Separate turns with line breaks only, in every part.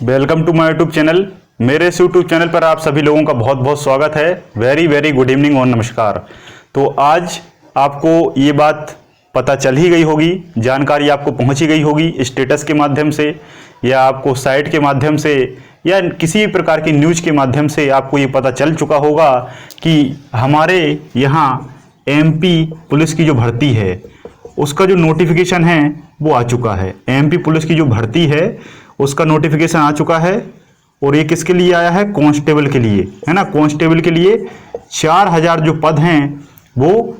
Welcome to my YouTube channel. मेरे इस YouTube channel पर आप सभी लोगों का बहुत बहुत स्वागत है। वेरी वेरी गुड इवनिंग और नमस्कार। तो आज आपको ये बात पता चल ही गई होगी, जानकारी आपको पहुंच ही गई होगी स्टेटस के माध्यम से या आपको साइट के माध्यम से या किसी भी प्रकार की न्यूज के माध्यम से आपको ये पता चल चुका होगा कि हमारे यहाँ एमपी पुलिस की जो भर्ती है उसका जो नोटिफिकेशन है वो आ चुका है। एमपी पुलिस की जो भर्ती है उसका नोटिफिकेशन आ चुका है और ये किसके लिए आया है? कांस्टेबल के लिए, है ना। कांस्टेबल के लिए 4000 जो पद हैं वो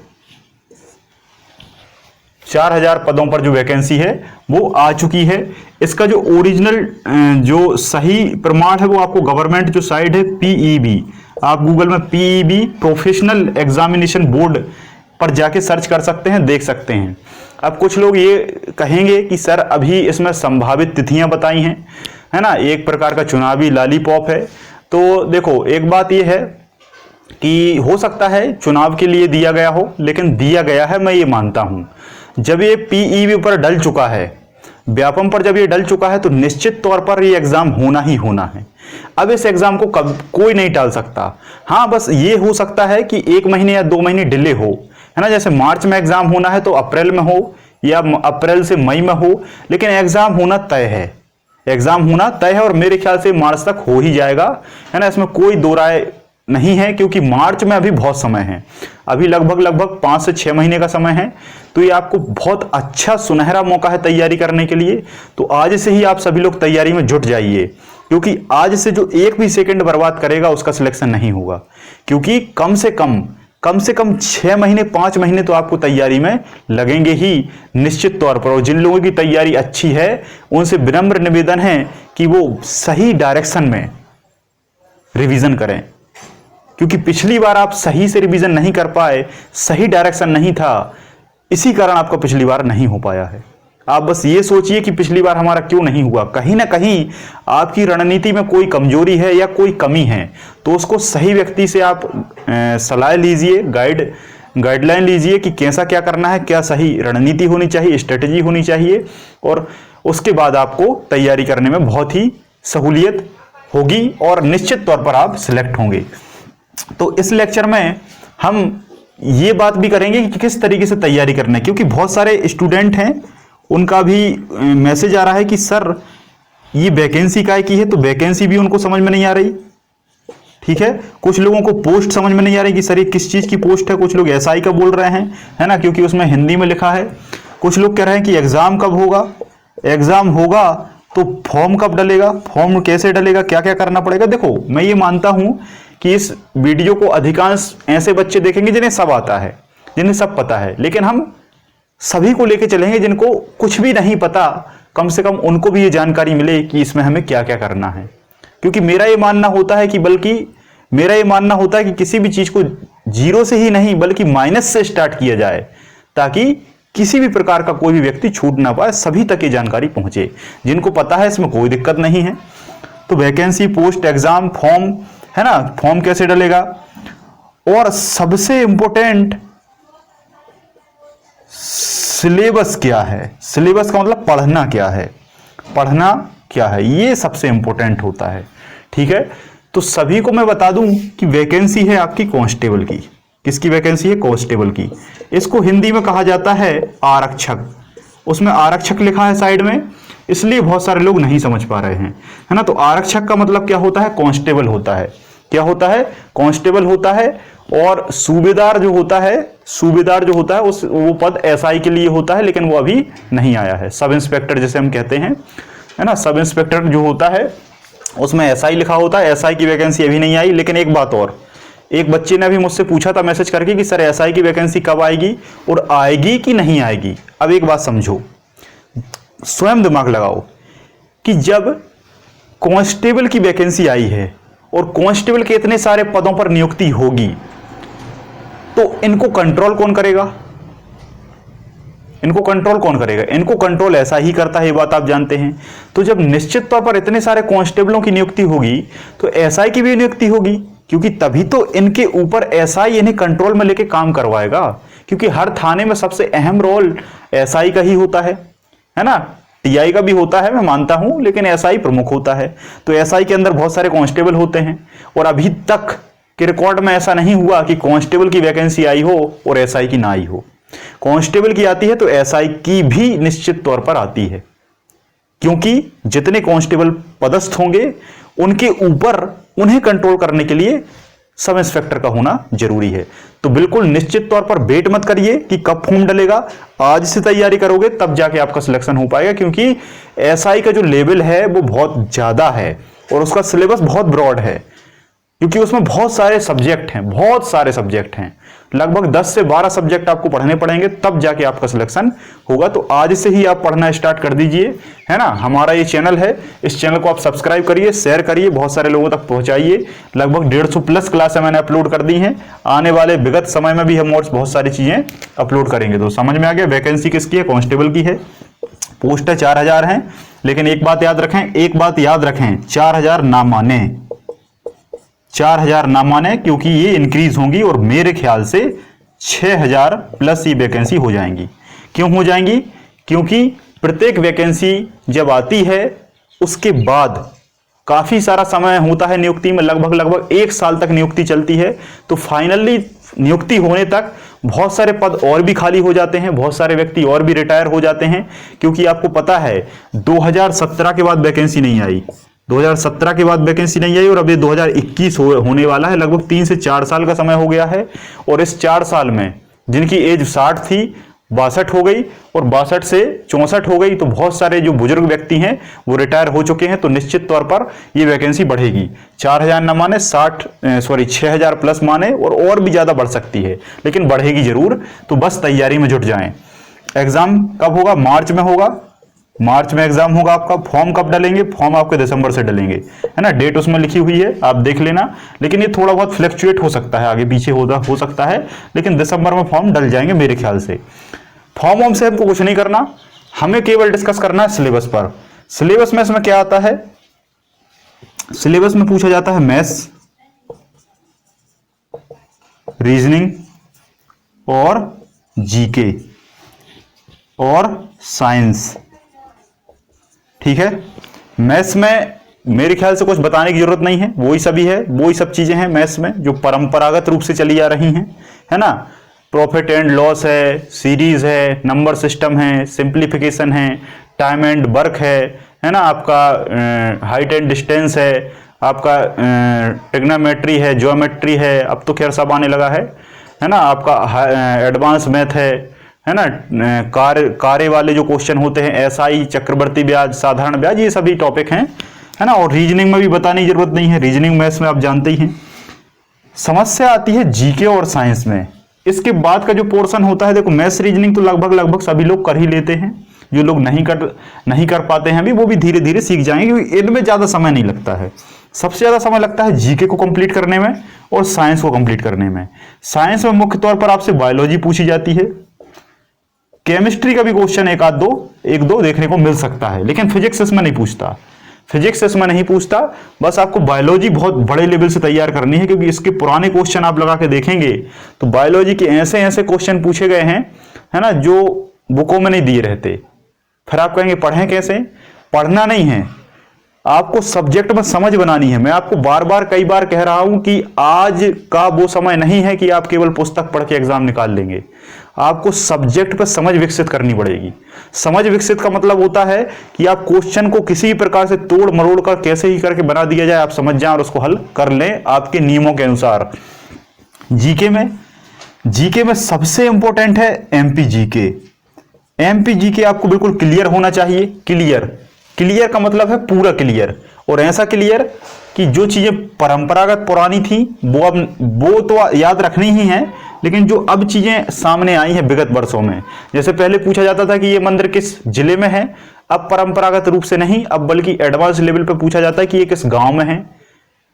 4000 पदों पर जो वैकेंसी है वो आ चुकी है। इसका जो ओरिजिनल जो सही प्रमाण है वो आपको गवर्नमेंट जो साइट है पीईबी, आप गूगल में पीईबी प्रोफेशनल एग्जामिनेशन बोर्ड पर जाके सर्च कर सकते हैं, देख सकते हैं। अब कुछ लोग ये कहेंगे कि सर अभी इसमें संभावित तिथियां बताई हैं, है ना, एक प्रकार का चुनावी लॉलीपॉप है। तो देखो एक बात ये है कि हो सकता है चुनाव के लिए दिया गया हो, लेकिन दिया गया है, मैं ये मानता हूं। जब ये पीईबी पर डल चुका है, व्यापम पर जब ये डल चुका है तो निश्चित तौर पर ये एग्जाम होना ही होना है। अब इस एग्जाम को कब कोई नहीं टाल सकता। हाँ, बस ये हो सकता है कि 1 महीने या 2 महीने डिले हो, है ना। जैसे मार्च में एग्जाम होना है तो अप्रैल में हो या अप्रैल से मई में हो, लेकिन एग्जाम होना तय है। एग्जाम होना तय है और मेरे ख्याल से मार्च तक हो ही जाएगा, है ना। इसमें कोई दो राय नहीं है, क्योंकि मार्च में अभी बहुत समय है, अभी लगभग 5 से 6 महीने का समय है। तो ये आपको बहुत अच्छा सुनहरा मौका है तैयारी करने के लिए। तो आज से ही आप सभी लोग तैयारी में जुट जाइए, क्योंकि आज से जो एक भी सेकंड बर्बाद करेगा उसका सिलेक्शन नहीं होगा। क्योंकि कम से कम 6 महीने 5 महीने तो आपको तैयारी में लगेंगे ही निश्चित तौर पर। और जिन लोगों की तैयारी अच्छी है उनसे विनम्र निवेदन है कि वो सही डायरेक्शन में रिवीजन करें, क्योंकि पिछली बार आप सही से रिवीजन नहीं कर पाए, सही डायरेक्शन नहीं था, इसी कारण आपका पिछली बार नहीं हो पाया है। आप बस ये सोचिए कि पिछली बार हमारा क्यों नहीं हुआ। कहीं ना कहीं आपकी रणनीति में कोई कमजोरी है या कोई कमी है, तो उसको सही व्यक्ति से आप सलाह लीजिए, गाइडलाइन लीजिए कि कैसा क्या करना है, क्या सही रणनीति होनी चाहिए, स्ट्रेटेजी होनी चाहिए, और उसके बाद आपको तैयारी करने में बहुत ही सहूलियत होगी और निश्चित तौर पर आप सिलेक्ट होंगे। तो इस लेक्चर में हम ये बात भी करेंगे कि किस तरीके से तैयारी करना है, क्योंकि बहुत सारे स्टूडेंट हैं उनका भी मैसेज आ रहा है कि सर ये वैकेंसी काय की है, तो वैकेंसी भी उनको समझ में नहीं आ रही। ठीक है, कुछ लोगों को पोस्ट समझ में नहीं आ रही कि सर ये किस चीज की पोस्ट है। कुछ लोग एसआई का बोल रहे हैं, है ना, क्योंकि उसमें हिंदी में लिखा है। कुछ लोग कह रहे हैं कि एग्जाम कब होगा, एग्जाम होगा तो फॉर्म कब डलेगा, फॉर्म कैसे डलेगा, क्या क्या करना पड़ेगा। देखो मैं ये मानता हूं कि इस वीडियो को अधिकांश ऐसे बच्चे देखेंगे जिन्हें सब आता है, जिन्हें सब पता है, लेकिन हम सभी को लेके चलेंगे जिनको कुछ भी नहीं पता, कम से कम उनको भी ये जानकारी मिले कि इसमें हमें क्या क्या करना है। क्योंकि मेरा ये मानना होता है कि किसी भी चीज को जीरो से ही नहीं बल्कि माइनस से स्टार्ट किया जाए, ताकि किसी भी प्रकार का कोई भी व्यक्ति छूट ना पाए, सभी तक ये जानकारी पहुंचे। जिनको पता है इसमें कोई दिक्कत नहीं है। तो वैकेंसी, पोस्ट, एग्जाम, फॉर्म, है ना, फॉर्म कैसे डलेगा, और सबसे इंपॉर्टेंट सिलेबस क्या है। सिलेबस का मतलब पढ़ना क्या है, ये सबसे इंपॉर्टेंट होता है। ठीक है, तो सभी को मैं बता दूं कि वैकेंसी है आपकी कांस्टेबल की। किसकी वैकेंसी है? कांस्टेबल की। इसको हिंदी में कहा जाता है आरक्षक। उसमें आरक्षक लिखा है साइड में, इसलिए बहुत सारे लोग नहीं समझ पा रहे हैं, है ना। तो आरक्षक का मतलब क्या होता है? कांस्टेबल होता है। क्या होता है? कांस्टेबल होता है। और सूबेदार जो होता है उस वो पद एसआई के लिए होता है, लेकिन वो अभी नहीं आया है। सब इंस्पेक्टर जैसे हम कहते हैं, है ना, सब इंस्पेक्टर जो होता है उसमें एसआई लिखा होता है। एसआई की वैकेंसी अभी नहीं आई। लेकिन एक बात और, एक बच्चे ने अभी मुझसे पूछा था मैसेज करके कि सर एसआई की वैकेंसी कब आएगी और आएगी कि नहीं आएगी। अब एक बात समझो, स्वयं दिमाग लगाओ कि जब कांस्टेबल की वैकेंसी आई है और कांस्टेबल के इतने सारे पदों पर नियुक्ति होगी, तो इनको कंट्रोल कौन करेगा? इनको कंट्रोल ऐसा ही करता है, ये बात आप जानते हैं। तो जब निश्चित तौर पर इतने सारे कांस्टेबलों की नियुक्ति होगी तो एसआई की भी नियुक्ति होगी, क्योंकि तभी तो इनके ऊपर एसआई इन्हें कंट्रोल में लेके काम करवाएगा। क्योंकि हर थाने में सबसे अहम रोल एसआई का ही होता है ना। टीआई का भी होता है, मैं मानता हूं, लेकिन एसआई प्रमुख होता है। तो एसआई के अंदर बहुत सारे कांस्टेबल होते हैं और अभी तक के रिकॉर्ड में ऐसा नहीं हुआ कि कांस्टेबल की वैकेंसी आई हो और एसआई की ना आई हो। कांस्टेबल की आती है तो एसआई की भी निश्चित तौर पर आती है, क्योंकि जितने कांस्टेबल पदस्थ होंगे उनके ऊपर उन्हें कंट्रोल करने के लिए सब इंस्पेक्टर का होना जरूरी है। तो बिल्कुल निश्चित तौर पर वेट मत करिए कि कब फॉर्म डलेगा, आज से तैयारी करोगे तब जाके आपका सिलेक्शन हो पाएगा, क्योंकि एसआई का जो लेवल है वो बहुत ज्यादा है और उसका सिलेबस बहुत ब्रॉड है, क्योंकि उसमें बहुत सारे सब्जेक्ट हैं, बहुत सारे सब्जेक्ट हैं, लगभग 10 से 12 सब्जेक्ट आपको पढ़ने पड़ेंगे तब जाके आपका सिलेक्शन होगा। तो आज से ही आप पढ़ना स्टार्ट कर दीजिए, है ना। हमारा ये चैनल है, इस चैनल को आप सब्सक्राइब करिए, शेयर करिए, बहुत सारे लोगों तक पहुंचाइए। लगभग 150 प्लस क्लासें मैंने अपलोड कर दी हैं, आने वाले विगत समय में भी हम और बहुत सारी चीजें अपलोड करेंगे। तो समझ में आ गया वैकेंसी किसकी है, कांस्टेबल की है, पोस्ट है 4000 है। लेकिन एक बात याद रखें, 4000 ना माने, 4000 ना माने, क्योंकि ये इंक्रीज होंगी और मेरे ख्याल से 6000 प्लस ये वैकेंसी हो जाएंगी। क्यों हो जाएंगी? क्योंकि प्रत्येक वैकेंसी जब आती है उसके बाद काफी सारा समय होता है नियुक्ति में, लगभग 1 साल तक नियुक्ति चलती है। तो फाइनली नियुक्ति होने तक बहुत सारे पद और भी खाली हो जाते हैं, बहुत सारे व्यक्ति और भी रिटायर हो जाते हैं, क्योंकि आपको पता है 2017 के बाद वैकेंसी नहीं आई, 2017 के बाद वैकेंसी नहीं आई और अब ये 2021 होने वाला है। लगभग 3 से 4 साल का समय हो गया है और इस 4 साल में जिनकी एज 60 थी 62 हो गई और 62 से 64 हो गई। तो बहुत सारे जो बुजुर्ग व्यक्ति हैं वो रिटायर हो चुके हैं। तो निश्चित तौर पर ये वैकेंसी बढ़ेगी, 4000 न माने 6000 प्लस माने, और भी ज्यादा बढ़ सकती है, लेकिन बढ़ेगी जरूर। तो बस तैयारी में जुट जाएं। एग्जाम कब होगा? मार्च में होगा, मार्च में एग्जाम होगा आपका। फॉर्म कब डलेंगे? फॉर्म आपके दिसंबर से डलेंगे, है ना, डेट उसमें लिखी हुई है, आप देख लेना। लेकिन ये थोड़ा बहुत फ्लक्चुएट हो सकता है, आगे पीछे हो सकता है, लेकिन दिसंबर में फॉर्म डल जाएंगे मेरे ख्याल से। फॉर्म से हमको कुछ नहीं करना, हमें केवल डिस्कस करना है सिलेबस पर। सिलेबस में इसमें क्या आता है? सिलेबस में पूछा जाता है मैथ्स, रीजनिंग और जीके और साइंस, ठीक है। मैथ्स में मेरे ख्याल से कुछ बताने की जरूरत नहीं है, वही सभी है, वही सब चीजें हैं मैथ्स में जो परंपरागत रूप से चली आ रही हैं, है ना। प्रॉफिट एंड लॉस है, सीरीज है, नंबर सिस्टम है, सिंप्लीफिकेशन है, टाइम एंड वर्क है ना, आपका हाइट एंड डिस्टेंस है, आपका ट्रिग्नोमेट्री है, ज्योमेट्री है, अब तो खैर सब आने लगा है ना, आपका एडवांस मैथ है ना, कार्य वाले जो क्वेश्चन होते हैं, एसआई, चक्रवर्ती ब्याज, साधारण ब्याज, ये सभी टॉपिक हैं, है ना। और रीजनिंग में भी बताने की जरूरत नहीं है, रीजनिंग मैथ्स में आप जानते ही हैं। समस्या आती है जीके और साइंस में। इसके बाद का जो पोर्शन होता है, देखो मैथ्स रीजनिंग तो लगभग सभी लोग कर ही लेते हैं, जो लोग नहीं कर पाते हैं अभी वो भी धीरे धीरे सीख जाएंगे, क्योंकि इनमें ज्यादा समय नहीं लगता है। सबसे ज्यादा समय लगता है जीके को कंप्लीट करने में और साइंस को कंप्लीट करने में। साइंस में मुख्य तौर पर आपसे बायोलॉजी पूछी जाती है, केमिस्ट्री का भी क्वेश्चन एक दो देखने को मिल सकता है, लेकिन फिजिक्स इसमें नहीं पूछता, बस आपको बायोलॉजी बहुत बड़े लेवल से तैयार करनी है, क्योंकि इसके पुराने क्वेश्चन आप लगा के देखेंगे तो बायोलॉजी के ऐसे क्वेश्चन पूछे गए हैं, है ना, जो बुकों में नहीं दिए रहते। फिर आप कहेंगे पढ़ें कैसे? पढ़ना नहीं है, आपको सब्जेक्ट में समझ बनानी है। मैं आपको कई बार कह रहा हूं कि आज का वो समय नहीं है कि आप केवल पुस्तक पढ़ के एग्जाम निकाल लेंगे, आपको सब्जेक्ट पर समझ विकसित करनी पड़ेगी। समझ विकसित का मतलब होता है कि आप क्वेश्चन को किसी प्रकार से तोड़ मरोड़ कर कैसे ही करके बना दिया जाए, आप समझ जाएं और उसको हल कर लें आपके नियमों के अनुसार। जीके में सबसे इंपॉर्टेंट है एमपी जीके आपको बिल्कुल क्लियर होना चाहिए। क्लियर का मतलब है पूरा क्लियर, और ऐसा क्लियर कि जो चीजें परंपरागत पुरानी थी वो तो याद रखनी ही है, लेकिन जो अब चीजें सामने आई हैं विगत वर्षों में, जैसे पहले पूछा जाता था कि ये मंदिर किस जिले में है, अब परंपरागत रूप से नहीं, अब बल्कि एडवांस लेवल पे पूछा जाता है कि ये किस गांव में है,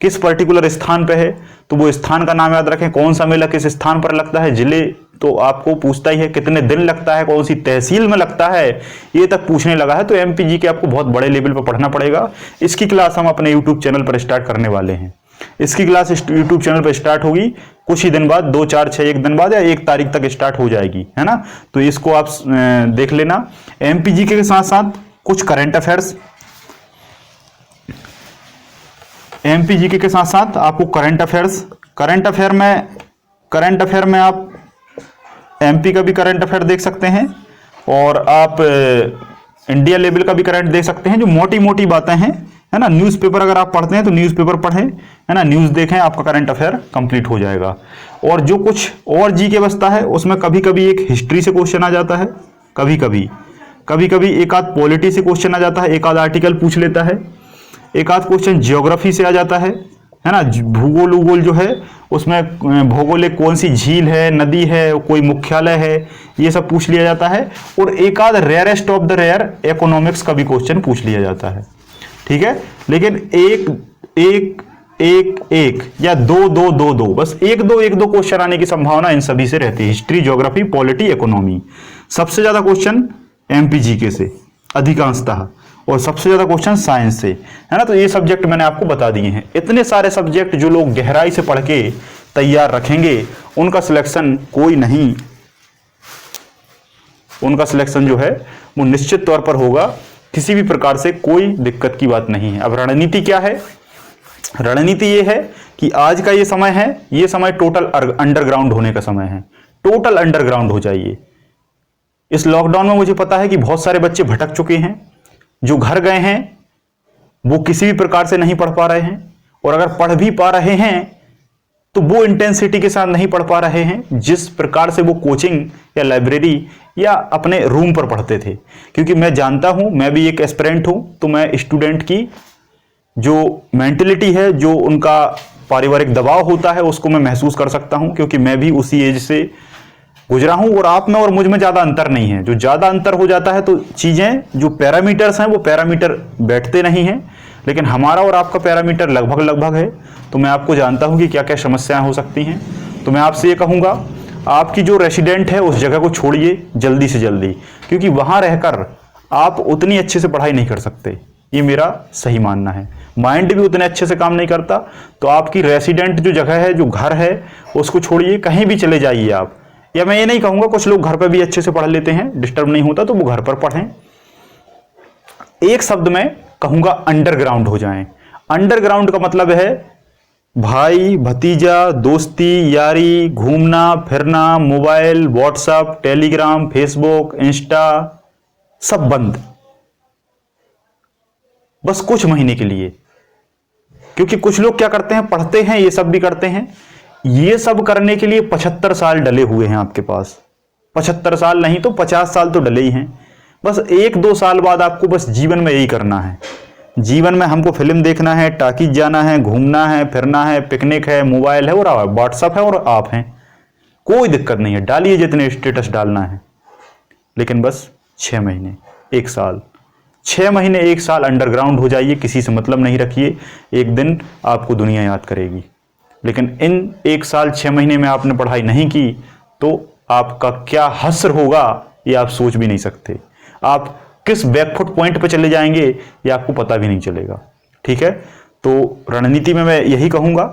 किस पर्टिकुलर स्थान पे है, तो वो स्थान का नाम याद रखें। कौन सा मेला किस स्थान पर लगता है, जिले तो आपको पूछता ही है, कितने दिन लगता है, कौन सी तहसील में लगता है, ये तक पूछने लगा है। तो एमपीजी के आपको बहुत बड़े लेवल पर पढ़ना पड़ेगा। इसकी क्लास हम अपने यूट्यूब चैनल पर स्टार्ट करने वाले हैं। इसकी क्लास यूट्यूब चैनल पर स्टार्ट होगी कुछ ही दिन बाद, 2 4 6 एक दिन बाद या 1 तारीख तक स्टार्ट हो जाएगी, है ना। तो इसको आप देख लेना। एमपीजी के साथ साथ कुछ करंट अफेयर्स, एमपी जीके के साथ साथ आपको करंट अफेयर में आप एमपी का भी करंट अफेयर देख सकते हैं और आप इंडिया लेवल का भी करंट देख सकते हैं। जो मोटी मोटी बातें हैं, है ना, न्यूज़पेपर अगर आप पढ़ते हैं तो न्यूज़पेपर पढ़ें, है ना, न्यूज़ देखें, आपका करंट अफेयर कंप्लीट हो जाएगा। और जो कुछ और जीके बचता है उसमें कभी कभी एक हिस्ट्री से क्वेश्चन आ जाता है, कभी कभी एक आध पॉलिटी से क्वेश्चन आ जाता है, एक आध आर्टिकल पूछ लेता है, एक आध क्वेश्चन ज्योग्राफी से आ जाता है ना, भूगोल जो है उसमें भौगोलिक कौन सी झील है, नदी है, कोई मुख्यालय है, ये सब पूछ लिया जाता है। और एक आध rarest of the rare economics का भी क्वेश्चन पूछ लिया जाता है, ठीक है। लेकिन एक या दो बस एक दो क्वेश्चन आने की संभावना इन सभी से रहती है, हिस्ट्री, ज्योग्राफी, पॉलिटी, इकोनॉमी। सबसे ज्यादा क्वेश्चन एमपीजीके से अधिकांशतः, और सबसे ज्यादा क्वेश्चन साइंस से, है ना। तो ये सब्जेक्ट मैंने आपको बता दिए हैं। इतने सारे सब्जेक्ट जो लोग गहराई से पढ़ के तैयार रखेंगे उनका सिलेक्शन कोई नहीं, उनका सिलेक्शन जो है वो निश्चित तौर पर होगा, किसी भी प्रकार से कोई दिक्कत की बात नहीं है। अब रणनीति क्या है? रणनीति ये है कि आज का ये समय है, ये समय टोटल अंडरग्राउंड होने का समय है। टोटल अंडरग्राउंड हो जाइए। इस लॉकडाउन में मुझे पता है कि बहुत सारे बच्चे भटक चुके हैं, जो घर गए हैं वो किसी भी प्रकार से नहीं पढ़ पा रहे हैं, और अगर पढ़ भी पा रहे हैं तो वो इंटेंसिटी के साथ नहीं पढ़ पा रहे हैं जिस प्रकार से वो कोचिंग या लाइब्रेरी या अपने रूम पर पढ़ते थे। क्योंकि मैं जानता हूं, मैं भी एक एस्पिरेंट हूं, तो मैं स्टूडेंट की जो मेंटेलिटी है, जो उनका पारिवारिक दबाव होता है, उसको मैं महसूस कर सकता हूं, क्योंकि मैं भी उसी एज से गुजरा हूं। और आप में और मुझ में ज्यादा अंतर नहीं है। जो ज्यादा अंतर हो जाता है तो चीजें, जो पैरामीटर्स हैं वो पैरामीटर बैठते नहीं हैं, लेकिन हमारा और आपका पैरामीटर लगभग है। तो मैं आपको जानता हूं कि क्या क्या समस्याएं हो सकती हैं। तो मैं आपसे ये कहूंगा, आपकी जो रेसिडेंट है उस जगह को छोड़िए जल्दी से जल्दी, क्योंकि वहां रहकर आप उतनी अच्छे से पढ़ाई नहीं कर सकते, ये मेरा सही मानना है। माइंड भी उतने अच्छे से काम नहीं करता। तो आपकी रेसिडेंट जो जगह है, जो घर है, उसको छोड़िए, कहीं भी चले जाइए आप। या मैं ये नहीं कहूंगा, कुछ लोग घर पर भी अच्छे से पढ़ लेते हैं, डिस्टर्ब नहीं होता, तो वो घर पर पढ़ें। एक शब्द में कहूंगा, अंडरग्राउंड हो जाएं। अंडरग्राउंड का मतलब है भाई भतीजा, दोस्ती यारी, घूमना फिरना, mobile, WhatsApp, Telegram, Facebook, Insta, सब बंद, बस कुछ महीने के लिए। क्योंकि कुछ लोग क्या करते हैं, पढ़ते हैं, ये सब भी करते हैं, ये सब करने के लिए 75 साल डले हुए हैं आपके पास। 75 साल नहीं तो 50 साल तो डले ही हैं। बस 1-2 साल बाद आपको बस जीवन में यही करना है। जीवन में हमको फिल्म देखना है, टाकीज जाना है, घूमना है, फिरना है, पिकनिक है, मोबाइल है, और व्हाट्सएप है, और आप हैं। कोई दिक्कत नहीं है, डालिए जितने स्टेटस डालना है, लेकिन बस 6 महीने 1 साल, 6 महीने 1 साल अंडरग्राउंड हो जाइए, किसी से मतलब नहीं रखिए। एक दिन आपको दुनिया याद करेगी। लेकिन इन 1 साल 6 महीने में आपने पढ़ाई नहीं की तो आपका क्या हश्र होगा ये आप सोच भी नहीं सकते। आप किस बैकफुट पॉइंट पर चले जाएंगे ये आपको पता भी नहीं चलेगा। ठीक है, तो रणनीति में मैं यही कहूंगा,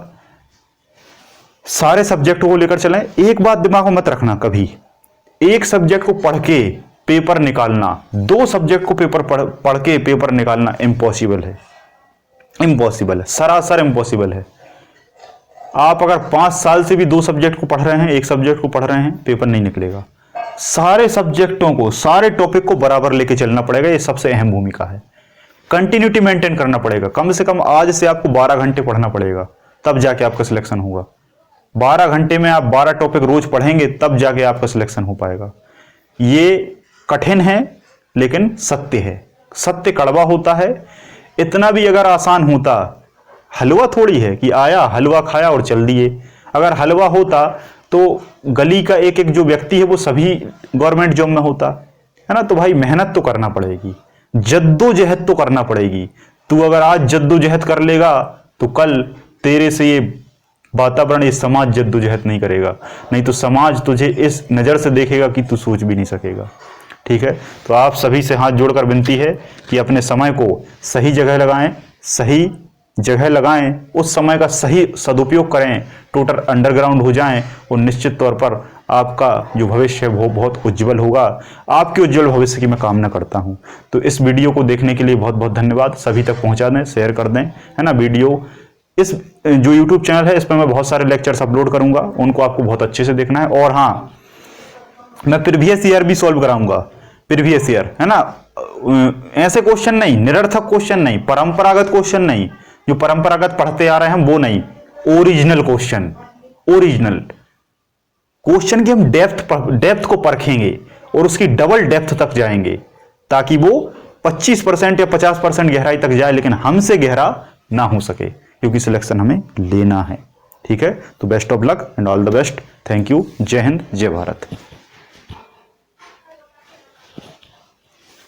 सारे सब्जेक्ट को लेकर चलें। एक बात दिमाग में मत रखना, कभी एक सब्जेक्ट को पढ़ के पेपर निकालना, 2 सब्जेक्ट को पेपर पढ़ के पेपर निकालना इम्पॉसिबल है, इम्पॉसिबल है, सरासर इम्पॉसिबल है। आप अगर 5 साल से भी 2 सब्जेक्ट को पढ़ रहे हैं, एक सब्जेक्ट को पढ़ रहे हैं, पेपर नहीं निकलेगा। सारे सब्जेक्टों को, सारे टॉपिक को बराबर लेके चलना पड़ेगा, ये सबसे अहम भूमिका है। कंटिन्यूटी मेंटेन करना पड़ेगा, कम से कम आज से आपको 12 घंटे पढ़ना पड़ेगा, तब जाके आपका सिलेक्शन होगा। 12 घंटे में आप 12 टॉपिक रोज पढ़ेंगे, तब जाके आपका सिलेक्शन हो पाएगा। ये कठिन है लेकिन सत्य है। सत्य कड़वा होता है। इतना भी अगर आसान होता, हलवा थोड़ी है कि आया हलवा खाया और चल दिए। अगर हलवा होता तो गली का एक एक जो व्यक्ति है वो सभी गवर्नमेंट जॉब में होता, है ना। तो भाई मेहनत तो करना पड़ेगी, जद्दोजहद तो करना पड़ेगी। तू अगर आज जद्दोजहद कर लेगा तो कल तेरे से ये वातावरण, ये समाज जद्दोजहद नहीं करेगा, नहीं तो समाज तुझे इस नजर से देखेगा कि तू सोच भी नहीं सकेगा। ठीक है, तो आप सभी से हाथ जोड़कर विनती है कि अपने समय को सही जगह लगाएं, सही जगह लगाएं, उस समय का सही सदुपयोग करें, टोटल अंडरग्राउंड हो जाएं और निश्चित तौर पर आपका जो भविष्य है वो बहुत उज्जवल होगा। आपके उज्जवल भविष्य की मैं कामना करता हूं। तो इस वीडियो को देखने के लिए बहुत बहुत धन्यवाद। सभी तक पहुंचा दें, शेयर कर दें, है ना। वीडियो इस जो YouTube चैनल है इस पर मैं बहुत सारे लेक्चर्स अपलोड करूंगा, उनको आपको बहुत अच्छे से देखना है। और हाँ, मैं प्रीवियस ईयर भी सॉल्व कराऊंगा, प्रीवियस ईयर, है ना। ऐसे क्वेश्चन नहीं, निरर्थक क्वेश्चन नहीं, परंपरागत क्वेश्चन नहीं, जो परंपरागत पढ़ते आ रहे हैं वो नहीं, ओरिजिनल क्वेश्चन, ओरिजिनल क्वेश्चन की हम डेप्थ को परखेंगे और उसकी डबल डेप्थ तक जाएंगे, ताकि वो 25% या 50% गहराई तक जाए, लेकिन हमसे गहरा ना हो सके, क्योंकि सिलेक्शन हमें लेना है। ठीक है, तो best of luck and all the best. Thank you. जय हिंद, जय भारत।